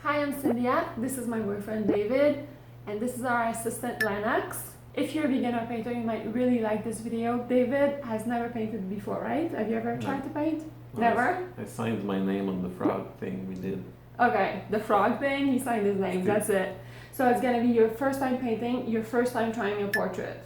Hi, I'm Syndia. This is my boyfriend David, and this is our assistant Lennox. If you're a beginner painter, you might really like this video. David has never painted before, right? Have you ever tried to paint? No, Never? I signed my name on the frog thing we did. Okay, the frog thing, he signed his name, that's it. So it's gonna be your first time painting, your first time trying a portrait.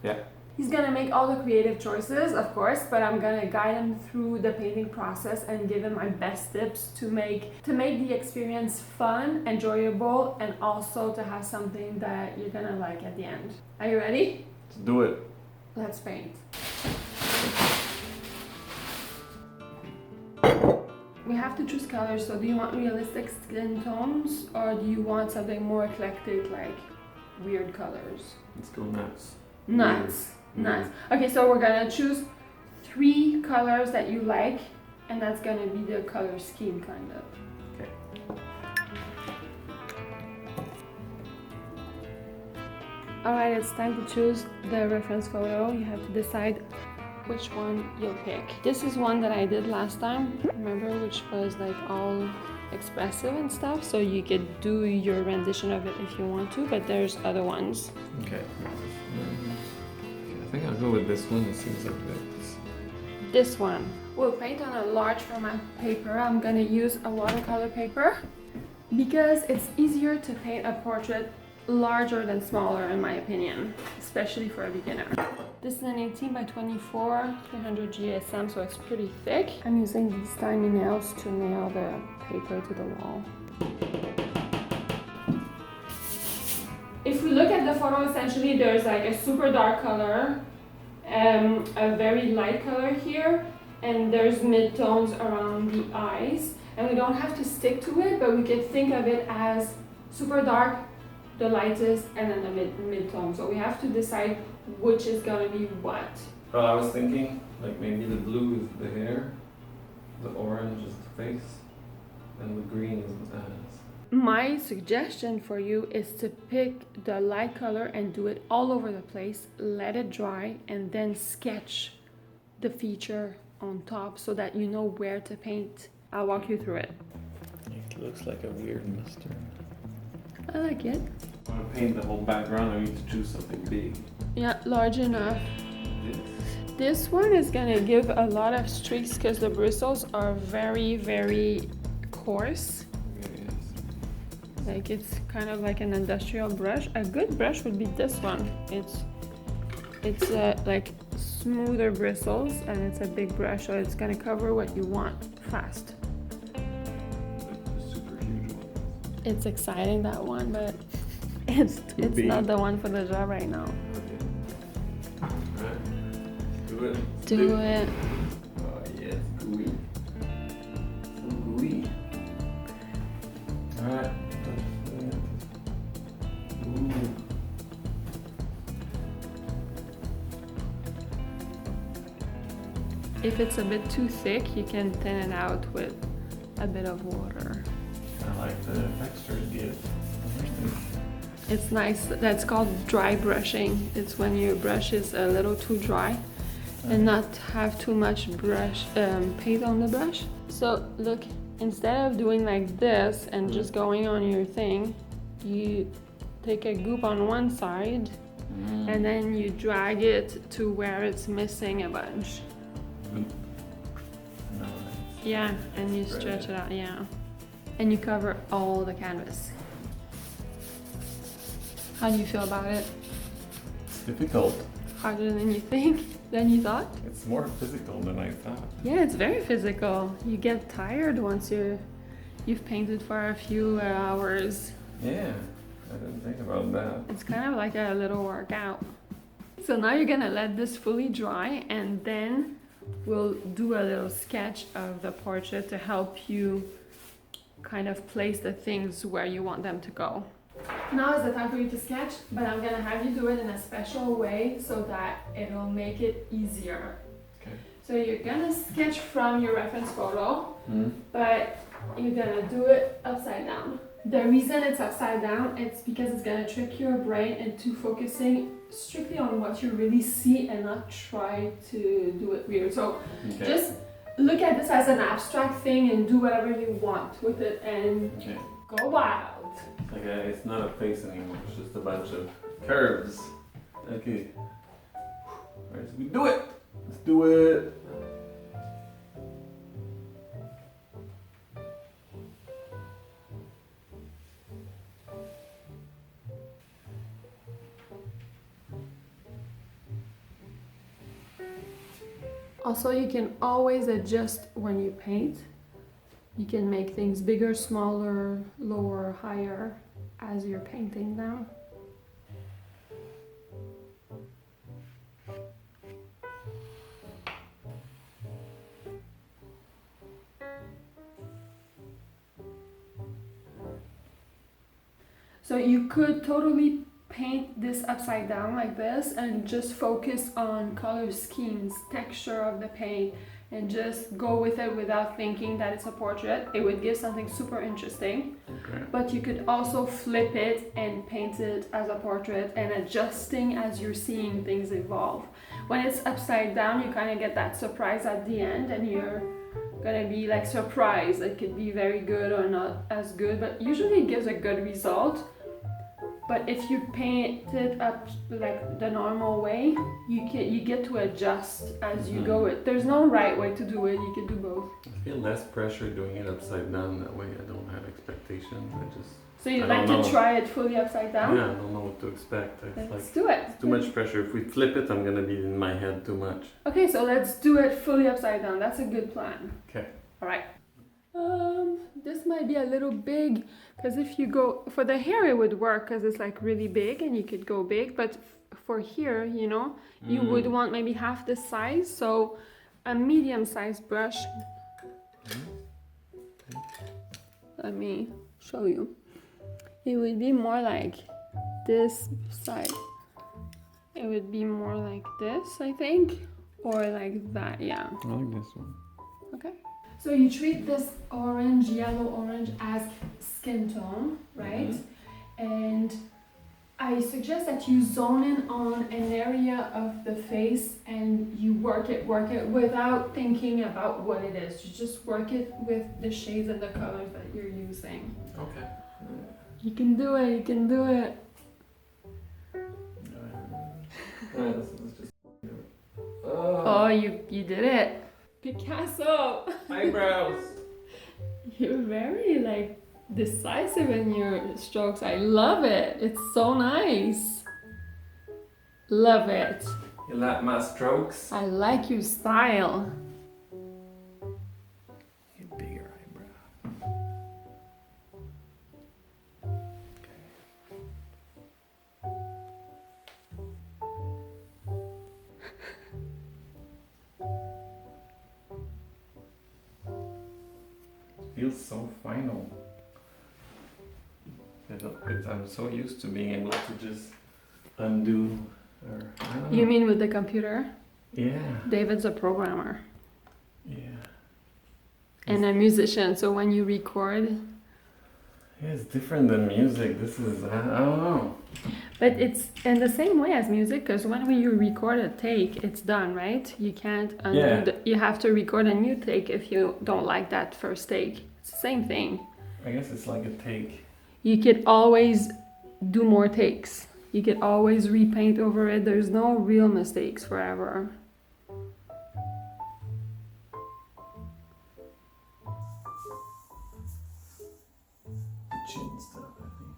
Yeah. He's gonna make all the creative choices, of course, but I'm gonna guide him through the painting process and give him my best tips to make the experience fun, enjoyable, and also to have something that you're gonna like at the end. Are you ready? Let's do it. Let's paint. We have to choose colors, so do you want realistic skin tones or do you want something more eclectic, like weird colors? Let's go nuts. Nuts. Nuts. Okay, so we're gonna choose 3 colors that you like, and that's gonna be the color scheme, kind of. Okay. Alright, it's time to choose the reference photo. You have to decide which one you'll pick. This is one that I did last time, remember, which was like all expressive and stuff, so you could do your rendition of it if you want to, but there's other ones. Okay. I think I'll go with this one. It seems like this. This one. We'll paint on a large format paper. I'm gonna use a watercolor paper because it's easier to paint a portrait larger than smaller, in my opinion, especially for a beginner. This is an 18 by 24, 300 GSM, so it's pretty thick. I'm using these tiny nails to nail the paper to the wall. If we look at the photo, essentially there's like a super dark color, a very light color here, and there's mid-tones around the eyes. And we don't have to stick to it, but we could think of it as super dark, the lightest, and then the mid-tone. So we have to decide which is gonna be what. Well, I was thinking like maybe the blue is the hair, the orange is the face, and the green is the eyes. My suggestion for you is to pick the light color and do it all over the place, let it dry, and then sketch the feature on top so that you know where to paint. I'll walk you through it. It looks like a weird mustard. I like it. I want to paint the whole background. I need to choose something big. Yeah, large enough. This one is gonna give a lot of streaks because the bristles are very, very coarse. Like it's kind of like an industrial brush. A good brush would be this one. It's like smoother bristles and it's a big brush, so it's gonna cover what you want fast. The super huge one. It's exciting, that one, but it's not the one for the job right now. Okay. Alright. Do it. Do it. Oh yes, gooey. So gooey. Alright. If it's a bit too thick, you can thin it out with a bit of water. I like the texture it gives. It's nice. That's called dry brushing. It's when your brush is a little too dry and not have too much brush paint on the brush. So look, instead of doing like this and just going on your thing, you take a goop on one side and then you drag it to where it's missing a bunch. Yeah, and you stretch it out, yeah. And you cover all the canvas. How do you feel about it? It's difficult. Harder than you think? Than you thought? It's more physical than I thought. Yeah, it's very physical. You get tired once you've painted for a few hours. Yeah, I didn't think about that. It's kind of like a little workout. So now you're gonna let this fully dry and then we'll do a little sketch of the portrait to help you kind of place the things where you want them to go. Now is the time for you to sketch, but I'm gonna have you do it in a special way so that it'll make it easier. Okay. So you're gonna sketch from your reference photo, but you're gonna do it upside down. The reason it's upside down, it's because it's gonna trick your brain into focusing strictly on what you really see and not try to do it weird. So just look at this as an abstract thing and do whatever you want with it, and Go wild. Okay, it's not a face anymore, it's just a bunch of curves. Okay. Alright, so we do it! Let's do it! Also, you can always adjust when you paint. You can make things bigger, smaller, lower, higher as you're painting them. So you could totally paint this upside down like this and just focus on color schemes, texture of the paint, and just go with it without thinking that it's a portrait. It would give something super interesting. Okay. But you could also flip it and paint it as a portrait and adjusting as you're seeing things evolve. When it's upside down, you kind of get that surprise at the end and you're gonna be like surprised. It could be very good or not as good, but usually it gives a good result. But if you paint it up like the normal way, you get to adjust as you go. There's no right way to do it. You can do both. I feel less pressure doing it upside down. That way I don't have expectations. So you'd like to try it fully upside down? Yeah, I don't know what to expect. Let's do it. It's too much pressure. If we flip it, I'm gonna be in my head too much. Okay, so let's do it fully upside down. That's a good plan. Okay. All right. This might be a little big because if you go for the hair, it would work because it's like really big and you could go big. But for here, you know, you would want maybe half the size. So a medium-sized brush. Let me show you. It would be more like this side. It would be more like this, I think, or like that. Yeah. I like this one. Okay. So you treat this orange, yellow orange as skin tone, right? And I suggest that you zone in on an area of the face and you work it without thinking about what it is. You just work it with the shades and the colors that you're using. Okay. You can do it, you can do it. Let's just do it. Oh, you did it. Picasso! Eyebrows! You're very like decisive in your strokes. I love it. It's so nice. Love it. You like my strokes? I like your style. Get bigger eyebrow. Feels so final. I'm so used to being able to just undo, or I don't know. You mean with the computer? Yeah. David's a programmer Yeah. and a musician, so when you record, Yeah, it's different than music. This is, I don't know. but it's in the same way as music, because when you record a take, it's done, right? You can't undo Yeah. you have to record a new take if you don't like that first take. It's the same thing. I guess it's like a take. You could always do more takes. You could always repaint over it. There's no real mistakes forever. Chin stuff, I think.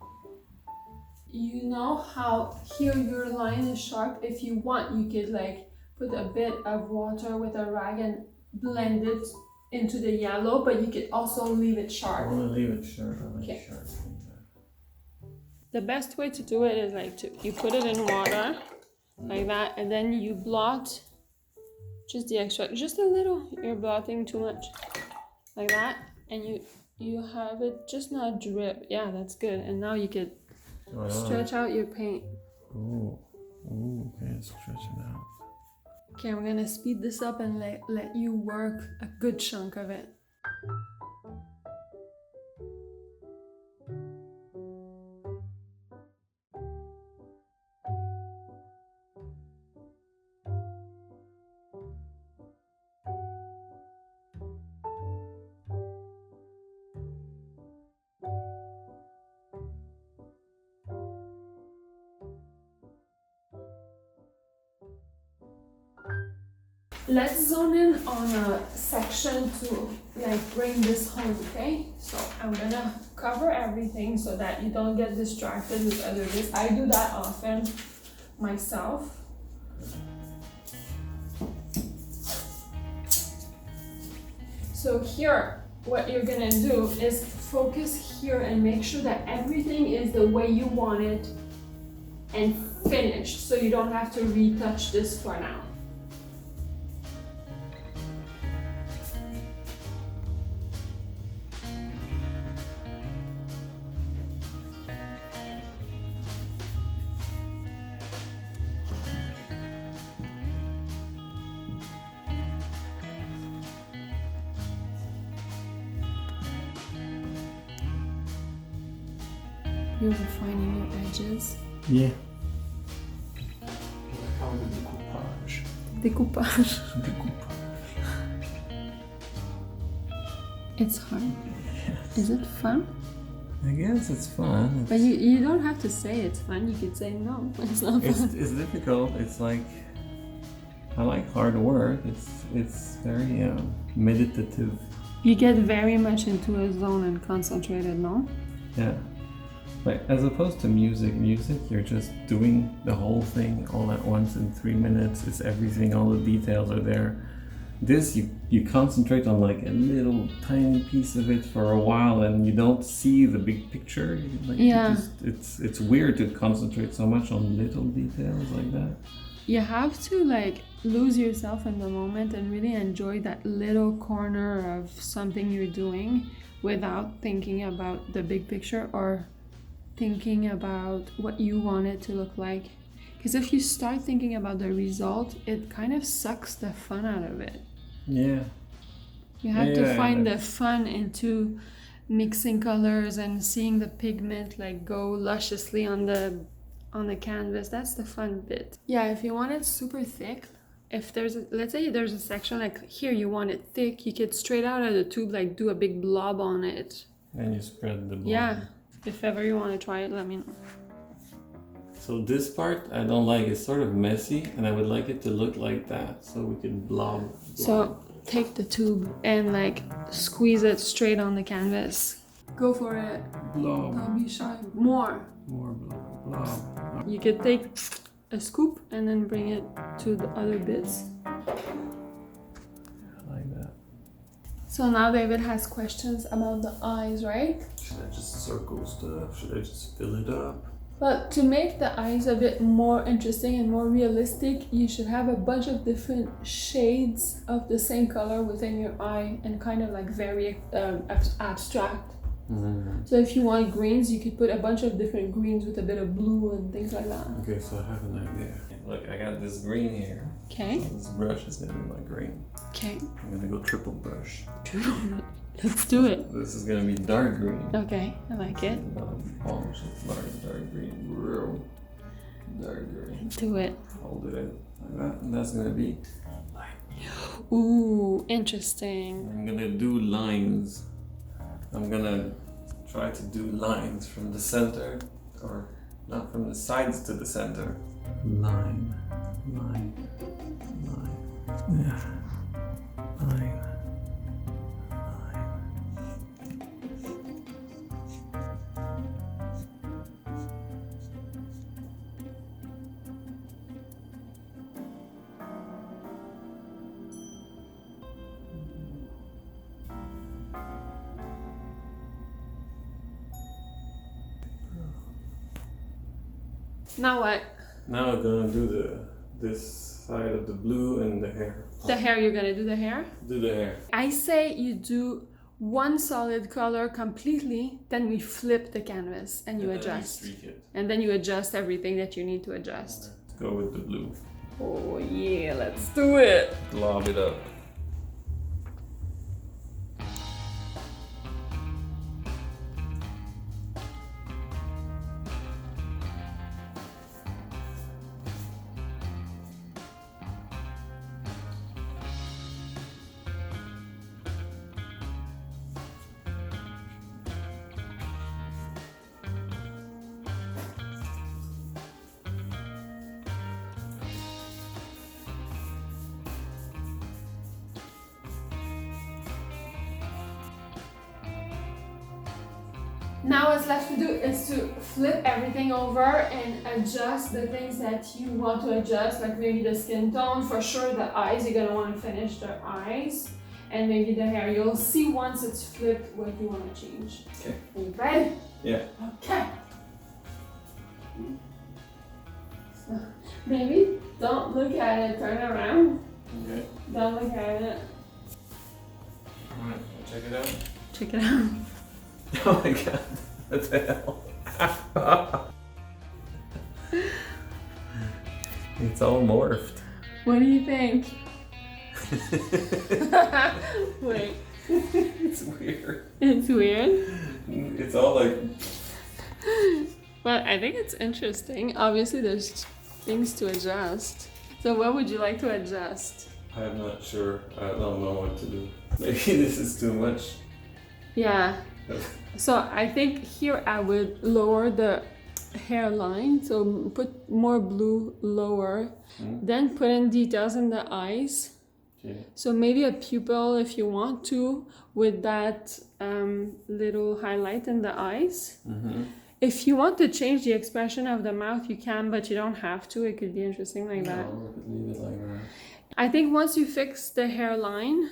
You know how here your line is sharp? If you want, you could like put a bit of water with a rag and blend it into the yellow, but you could also leave it I sharp. want to leave it sharp. I like Okay. sharp. The best way to do it is like you put it in water like that, and then you blot just the extra, just a little. You're blotting too much like that, and you have it just not drip. Yeah, that's good. And now you could stretch out your paint. Ooh, okay, stretch it out. Okay, I'm gonna speed this up and let you work a good chunk of it. let's zone in on a section to like bring this home, okay? So I'm gonna cover everything so that you don't get distracted with other bits. I do that often myself. So here, what you're gonna do is focus here and make sure that everything is the way you want it and finished, so you don't have to retouch this for now. You're refining your edges. Yeah. I call it decoupage. Découpage. Decoupage. It's hard. Is it fun? I guess it's fun. But you don't have to say it's fun. You could say no, it's not fun. It's difficult. It's like I like hard work. It's very meditative. You get very much into a zone and concentrated, no? Yeah. Like as opposed to music, you're just doing the whole thing all at once in 3 minutes. It's everything, all the details are there. This you concentrate on like a little tiny piece of it for a while and you don't see the big picture. Like Yeah. It's weird to concentrate so much on little details like that. You have to like lose yourself in the moment and really enjoy that little corner of something you're doing without thinking about the big picture or thinking about what you want it to look like. Because if you start thinking about the result, it kind of sucks the fun out of it. Yeah. You have to Yeah, find yeah. the fun into mixing colors and seeing the pigment like go lusciously on the canvas. That's the fun bit. Yeah, if you want it super thick, if there's let's say there's a section like here you want it thick, you could straight out of the tube like do a big blob on it. And you spread the blob. Yeah. If ever you want to try it, let me know. So this part I don't like. It's sort of messy and I would like it to look like that so we can blob. So take the tube and like squeeze it straight on the canvas. Go for it. Blob. Don't be shy. More. More blob. You could take a scoop and then bring it to the other bits. Like that. So now David has questions about the eyes, right? Should I just circle stuff? Should I just fill it up? But to make the eyes a bit more interesting and more realistic, you should have a bunch of different shades of the same color within your eye and kind of like very abstract. Mm-hmm. So if you want greens, you could put a bunch of different greens with a bit of blue and things like that. Okay, so I have an idea. Look, I got this green here. Okay. So this brush is gonna be my green. Okay. I'm gonna go triple brush. Let's do it. This is gonna be dark green. Okay, I like it. Orange, dark green, real dark green. Do it. Hold it in like that, and that's gonna be light. Ooh, interesting. I'm gonna do lines. I'm gonna try to do lines from the center, or not from the sides to the center. Line. Yeah. Line. Now what? Now I'm gonna do this side of the blue and the hair. The hair, you're gonna do the hair? Do the hair. I say you do one solid color completely, then we flip the canvas and you adjust. Streak it. And then you adjust everything that you need to adjust. Let's go with the blue. Oh yeah, let's do it. Glob it up. Now what's left to do is to flip everything over and adjust the things that you want to adjust, like maybe the skin tone, for sure the eyes, you're gonna want to finish the eyes, and maybe the hair. You'll see once it's flipped what you want to change. Okay. Are you ready? Yeah. Okay. So, maybe don't look at it, turn around. Okay. Don't look at it. Alright, check it out. Check it out. Oh my god, what the hell? It's all morphed. What do you think? Wait. It's weird. It's weird? It's all like... Well, I think it's interesting. Obviously, there's things to adjust. So what would you like to adjust? I'm not sure. I don't know what to do. Maybe this is too much. Yeah. So I think here I would lower the hairline. So put more blue lower. Then put in details in the eyes. Okay. So maybe a pupil if you want to, with that little highlight in the eyes. If you want to change the expression of the mouth, you can, but you don't have to. It could be interesting like that. No, we could leave it like that. I think once you fix the hairline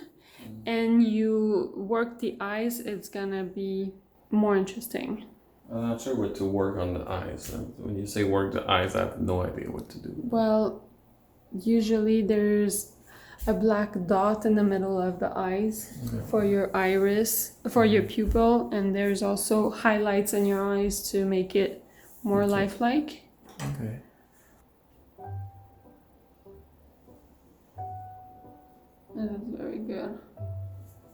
and you work the eyes, it's gonna be more interesting. I'm not sure what to work on the eyes. When you say work the eyes, I have no idea what to do. Well, usually there's a black dot in the middle of the eyes for your iris, for your pupil, and there's also highlights in your eyes to make it more lifelike. Okay. That is very good.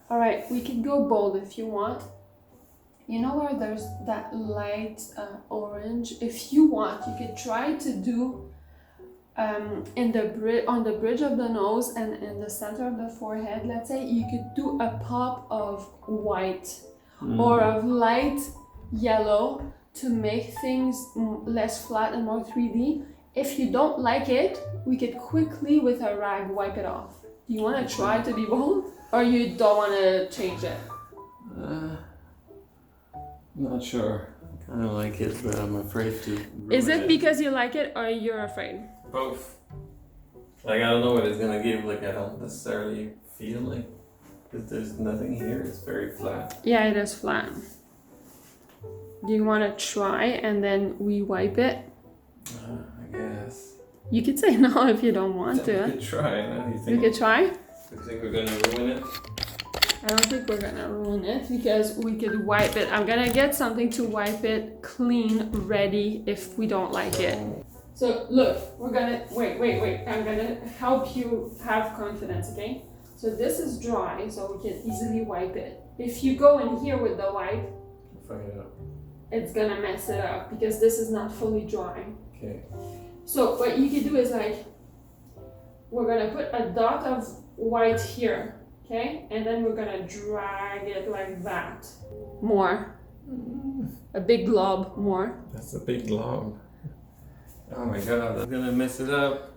All right, we can go bold if you want. You know where there's that light orange? If you want, you could try to do on the bridge of the nose and in the center of the forehead. Let's say you could do a pop of white or of light yellow to make things less flat and more 3D. If you don't like it, we could quickly with a rag wipe it off. Do you want to try to be bold, or you don't want to change it? Not sure. I kind of like it, but I'm afraid to ruin Is it because you like it or you're afraid? Both. Like, I don't know what it's gonna give. Like, I don't necessarily feel like, because there's nothing here. It's very flat. Yeah, it is flat. Do you want to try and then we wipe it? I guess. You could say no if you don't want to. We could try. No? You You think, could try? you think we're gonna ruin it? I don't think we're gonna ruin it because we could wipe it. I'm gonna get something to wipe it clean, ready if we don't like it. So look, we're gonna, wait. I'm gonna help you have confidence, okay? So this is dry, so we can easily wipe it. If you go in here with the wipe, Fuck it up. it's gonna mess it up because this is not fully dry. Okay. So what you can do is like, we're gonna put a dot of white here, okay? And then we're gonna drag it like that. More. A big glob more. That's a big glob. Oh my god, I'm gonna mess it up.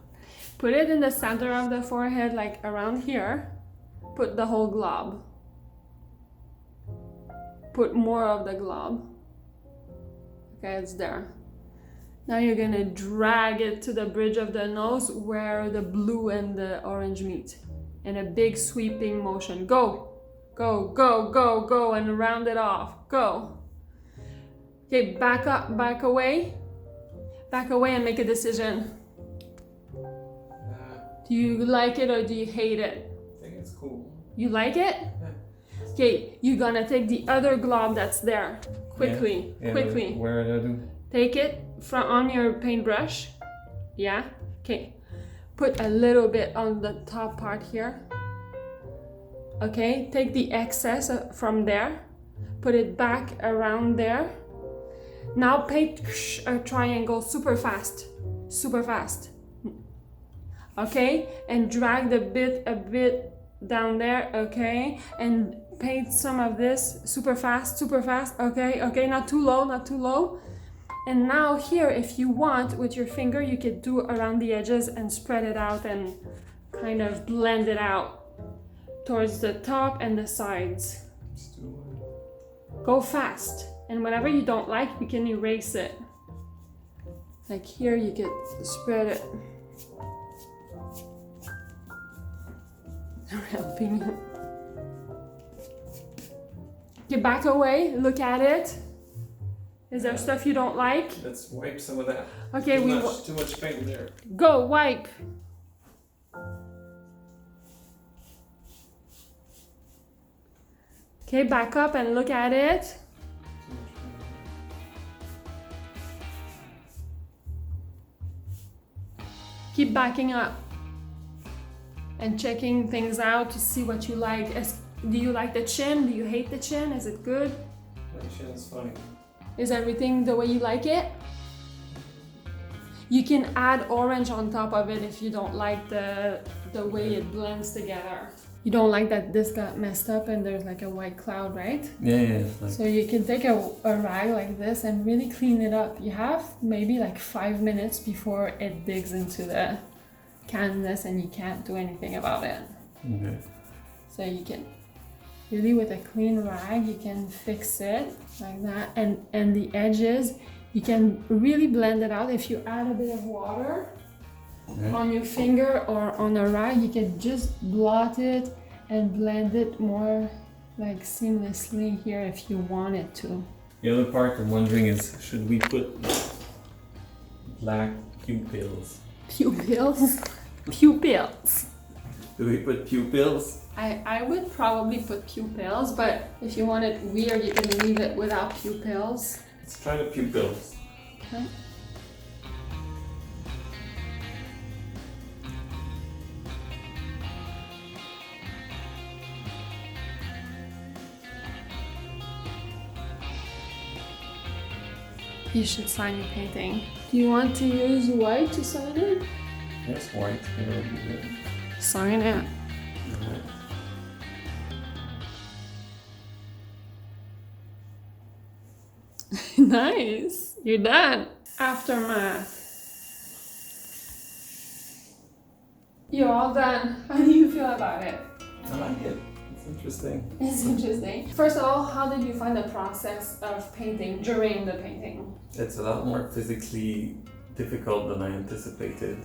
Put it in the center of the forehead, like around here. Put the whole glob. Put more of the glob. Okay, it's there. Now you're gonna drag it to the bridge of the nose where the blue and the orange meet. In a big sweeping motion. Go! Go, go, go, go, and round it off. Go! Okay, back up, back away. Back away and make a decision. Do you like it or do you hate it? I think it's cool. You like it? Yeah. Okay, you're gonna take the other glob that's there. Quickly, Yeah, quickly. Where do I do? Take it from on your paintbrush. Yeah? Okay. Put a little bit on the top part here. Okay, take the excess from there. Put it back around there. Now paint a triangle super fast. Super fast. Okay? And drag the bit a bit down there, okay? And paint some of this super fast, okay? Okay, not too low, not too low. And now here, if you want, with your finger, you could do around the edges and spread it out and kind of blend it out towards the top and the sides. Let's do it. Go fast. And whatever you don't like, you can erase it. Like here, you could spread it. I'm helping you. You back away, look at it. Is there stuff you don't like? Let's wipe some of that. Okay, Too much paint there. Go, wipe. Okay, back up and look at it. Keep backing up and checking things out to see what you like. Do you like the chin? Do you hate the chin? Is it good? My chin is funny. Is everything the way you like it? You can add orange on top of it if you don't like the way it blends together. You don't like that this got messed up and there's like a white cloud, right? Yeah. So you can take a rag like this and really clean it up. You have maybe like 5 minutes before it digs into the canvas and you can't do anything about it. Okay. So you can really, with a clean rag, you can fix it like that. And the edges, you can really blend it out. If you add a bit of water on your finger or on a rag, you can just blot it and blend it more like seamlessly here if you want it to. The other part I'm wondering is, should we put black pupils? Pupils? Pupils. Do we put pupils? I would probably put pupils, but if you want it weird, you can leave it without pupils. Let's try the pupils. Okay. You should sign your painting. Do you want to use white to sign it? Yes, white. That would be good. Sign it. Alright. Nice. You're done. Aftermath. You're all done. How do you feel about it? I like it. It's interesting. It's interesting. First of all, how did you find the process of painting during the painting? It's a lot more physically difficult than I anticipated.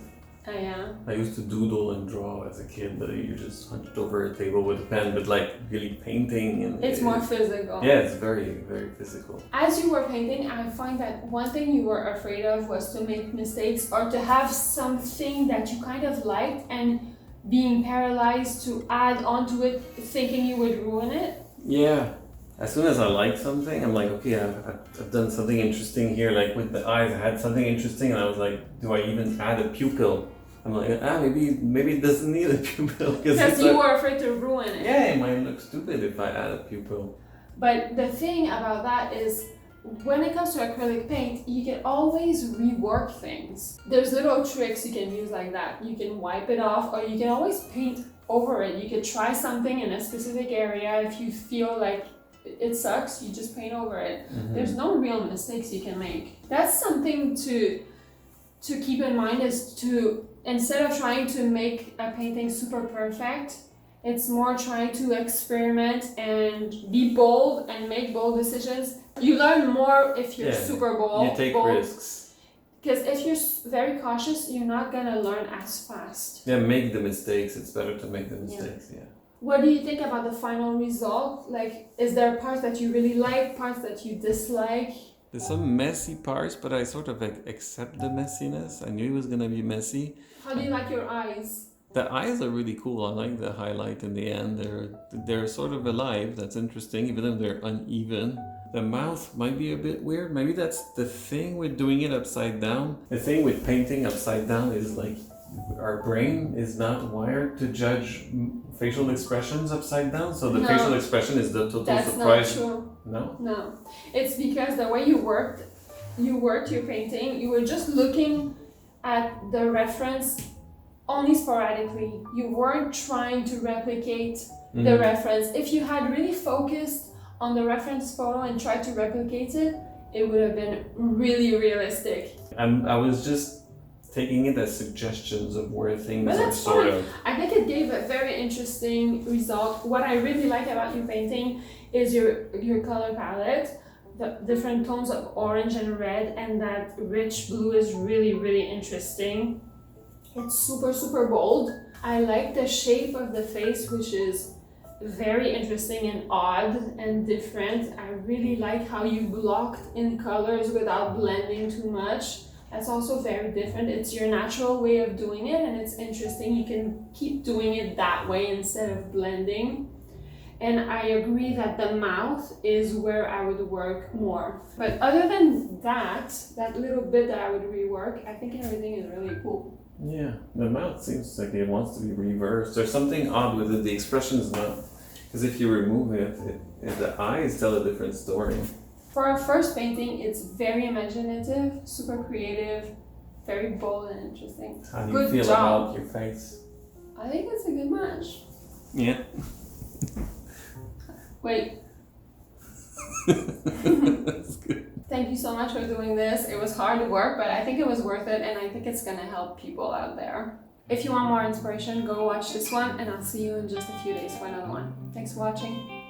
Oh yeah. I used to doodle and draw as a kid, but you just hunched over a table with a pen, but like really painting and It's more physical. Yeah, it's very, very physical. As you were painting, I find that one thing you were afraid of was to make mistakes or to have something that you kind of liked and being paralyzed to add onto it thinking you would ruin it. Yeah. As soon as I like something, I'm like, okay, I've done something interesting here. Like with the eyes, I had something interesting, and I was like, do I even add a pupil? I'm like, maybe it doesn't need a pupil because you were afraid to ruin it. Yeah, it might look stupid if I add a pupil. But the thing about that is, when it comes to acrylic paint, you can always rework things. There's little tricks you can use like that. You can wipe it off, or you can always paint over it. You could try something in a specific area. If you feel like it sucks, you just paint over it. Mm-hmm. There's no real mistakes you can make. That's something to keep in mind, is to, instead of trying to make a painting super perfect, it's more trying to experiment and be bold and make bold decisions. You learn more if you're super bold. You take risks. Because if you're very cautious, you're not gonna learn as fast. Yeah, make the mistakes. It's better to make the mistakes, yeah. What do you think about the final result? Like, is there parts that you really like, parts that you dislike? There's some messy parts, but I sort of accept the messiness. I knew it was gonna be messy. How do you like your eyes? The eyes are really cool. I like the highlight in the end. They're sort of alive. That's interesting, even though they're uneven. The mouth might be a bit weird. Maybe that's the thing with doing it upside down. The thing with painting upside down is like our brain is not wired to judge facial expressions upside down. So the facial expression is the total surprise. That's not true. No? No. It's because the way you worked your painting, you were just looking at the reference only sporadically. You weren't trying to replicate the reference. If you had really focused on the reference photo and tried to replicate it, it would have been really realistic. I was just taking it as suggestions of where things are sort of. I think it gave a very interesting result. What I really like about your painting is your color palette. the different tones of orange and red, and that rich blue is really, really interesting. It's super, super bold. I like the shape of the face, which is very interesting and odd and different. I really like how you blocked in colors without blending too much. That's also very different. It's your natural way of doing it, and it's interesting. You can keep doing it that way instead of blending. And I agree that the mouth is where I would work more. But other than that, that little bit that I would rework, I think everything is really cool. Yeah, the mouth seems like it wants to be reversed. There's something odd with it. The expression is not, because if you remove it, the eyes tell a different story. For our first painting, it's very imaginative, super creative, very bold and interesting. How do you Good feel job. about your face? I think it's a good match. Yeah. Wait. That's good. Thank you so much for doing this. It was hard work, but I think it was worth it, and I think it's gonna help people out there. If you want more inspiration, go watch this one, and I'll see you in just a few days for another one. Thanks for watching.